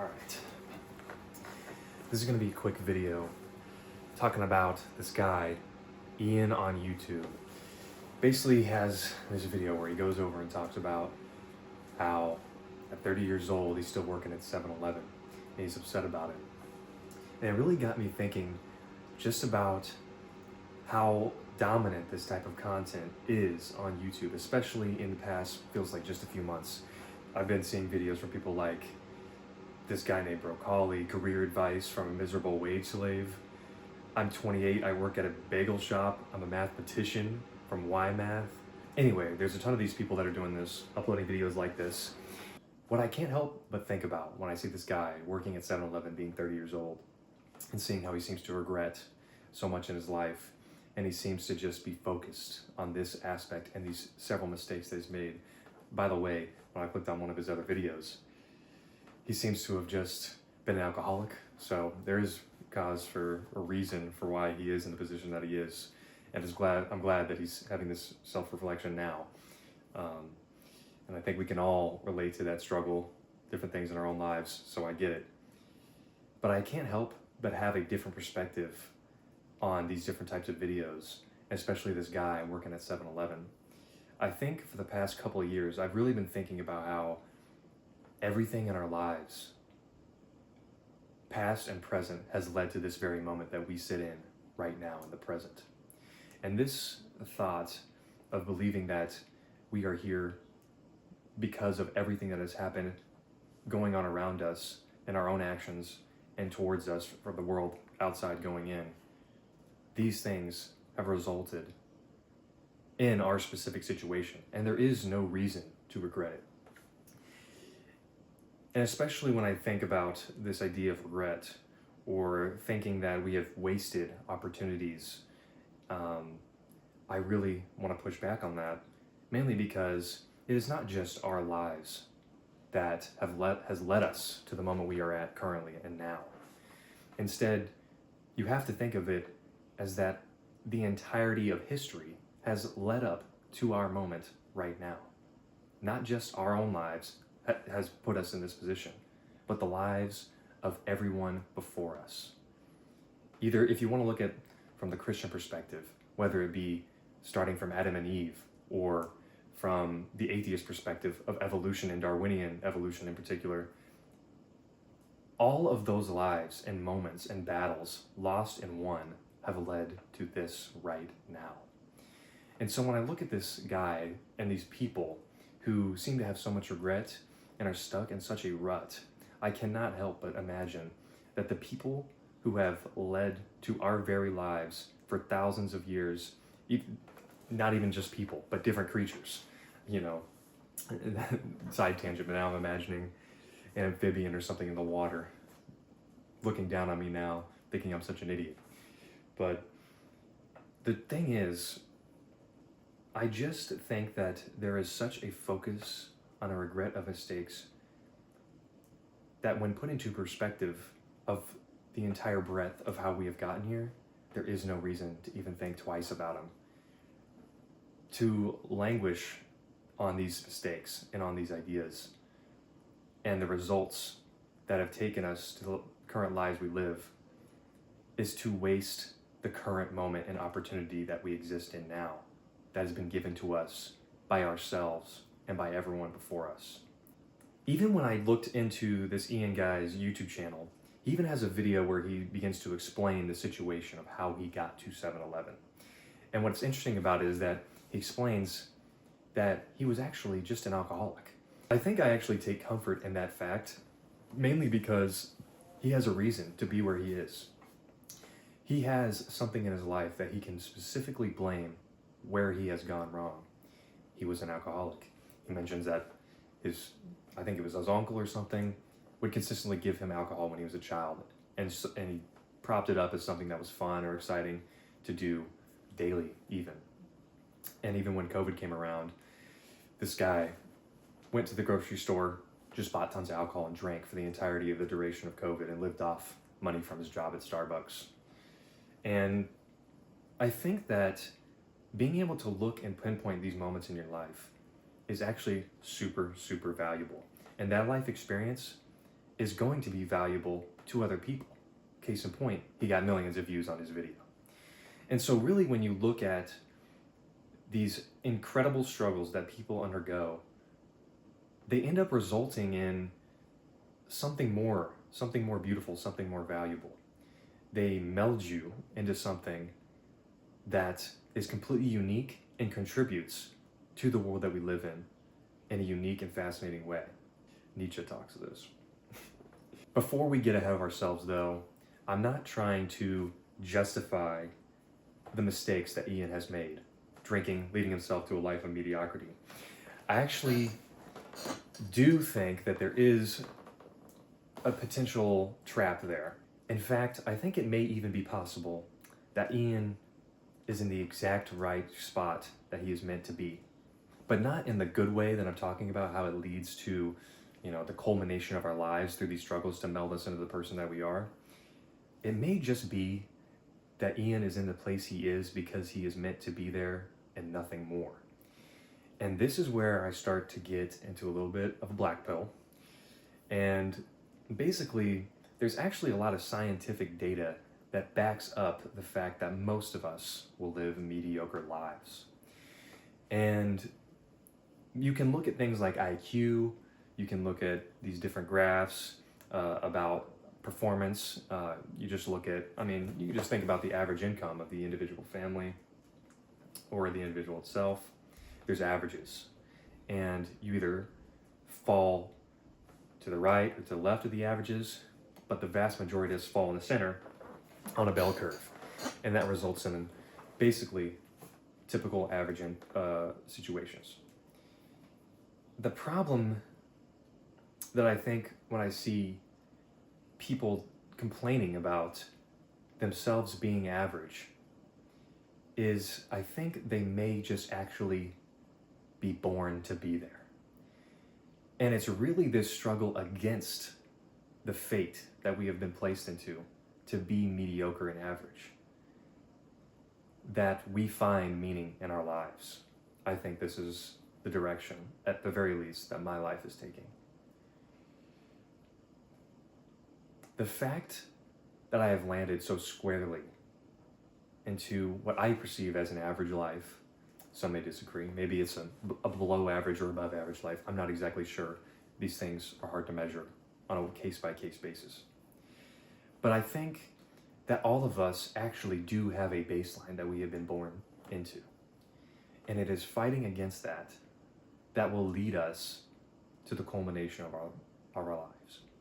Alright, this is going to be a quick video talking about this guy, Ian, on YouTube. Basically, he has this video where he goes over and talks about how at 30 years old, he's still working at 7-Eleven, and he's upset about it. And it really got me thinking just about how dominant this type of content is on YouTube, especially in the past, feels like just a few months. I've been seeing videos from people like this guy named Broccoli, career advice from a miserable wage slave. I'm 28, I work at a bagel shop. I'm a mathematician from Y-Math. Anyway, there's a ton of these people that are doing this, uploading videos like this. What I can't help but think about when I see this guy working at 7-Eleven being 30 years old and seeing how he seems to regret so much in his life, and he seems to just be focused on this aspect and these several mistakes that he's made. By the way, when I clicked on one of his other videos, he seems to have just been an alcoholic, so there is cause for a reason for why he is in the position that he is, and I'm glad that he's having this self-reflection now. And I think we can all relate to that struggle, different things in our own lives, so I get it. But I can't help but have a different perspective on these different types of videos, especially this guy working at 7-Eleven. I think for the past couple of years, I've really been thinking about how everything in our lives, past and present, has led to this very moment that we sit in right now in the present. And this thought of believing that we are here because of everything that has happened going on around us and our own actions and towards us for the world outside going in, these things have resulted in our specific situation, and there is no reason to regret it. And especially when I think about this idea of regret, or thinking that we have wasted opportunities, I really want to push back on that, mainly because it is not just our lives that has led us to the moment we are at currently and now. Instead, you have to think of it as that the entirety of history has led up to our moment right now. Not just our own lives has put us in this position, but the lives of everyone before us. Either if you want to look at from the Christian perspective, whether it be starting from Adam and Eve, or from the atheist perspective of evolution and Darwinian evolution in particular, all of those lives and moments and battles, lost and won, have led to this right now. And so when I look at this guy and these people who seem to have so much regret and are stuck in such a rut, I cannot help but imagine that the people who have led to our very lives for thousands of years, not even just people, but different creatures, side tangent, but now I'm imagining an amphibian or something in the water looking down on me now, thinking I'm such an idiot. But the thing is, I just think that there is such a focus on a regret of mistakes that when put into perspective of the entire breadth of how we have gotten here, there is no reason to even think twice about them. To languish on these mistakes and on these ideas and the results that have taken us to the current lives we live is to waste the current moment and opportunity that we exist in now, that has been given to us by ourselves and by everyone before us. Even when I looked into this Ian guy's YouTube channel, he even has a video where he begins to explain the situation of how he got to 7-Eleven. And what's interesting about it is that he explains that he was actually just an alcoholic. I think I actually take comfort in that fact, mainly because he has a reason to be where he is. He has something in his life that he can specifically blame where he has gone wrong. He was an alcoholic. He mentions that I think it was his uncle or something, would consistently give him alcohol when he was a child, and he propped it up as something that was fun or exciting to do daily even. And even when COVID came around, this guy went to the grocery store, just bought tons of alcohol and drank for the entirety of the duration of COVID and lived off money from his job at Starbucks. And I think that being able to look and pinpoint these moments in your life is actually super, super valuable. And that life experience is going to be valuable to other people. Case in point, he got millions of views on his video. And so really when you look at these incredible struggles that people undergo, they end up resulting in something more beautiful, something more valuable. They meld you into something that is completely unique and contributes to the world that we live in a unique and fascinating way. Nietzsche talks of this. Before we get ahead of ourselves though, I'm not trying to justify the mistakes that Ian has made, drinking, leading himself to a life of mediocrity. I actually do think that there is a potential trap there. In fact, I think it may even be possible that Ian is in the exact right spot that he is meant to be, but not in the good way that I'm talking about, how it leads to, the culmination of our lives through these struggles to meld us into the person that we are. It may just be that Ian is in the place he is because he is meant to be there and nothing more. And this is where I start to get into a little bit of a black pill. And basically, there's actually a lot of scientific data that backs up the fact that most of us will live mediocre lives. And you can look at things like IQ, you can look at these different graphs about performance. You just look at, you can just think about the average income of the individual family or the individual itself. There's averages. And you either fall to the right or to the left of the averages, but the vast majority of us fall in the center on a bell curve. And that results in basically typical average situations. The problem that I think when I see people complaining about themselves being average is I think they may just actually be born to be there. And it's really this struggle against the fate that we have been placed into to be mediocre and average that we find meaning in our lives. I think this is the direction, at the very least, that my life is taking. The fact that I have landed so squarely into what I perceive as an average life, some may disagree, maybe it's a below average or above average life, I'm not exactly sure. These things are hard to measure on a case-by-case basis. But I think that all of us actually do have a baseline that we have been born into. And it is fighting against that will lead us to the culmination of our lives.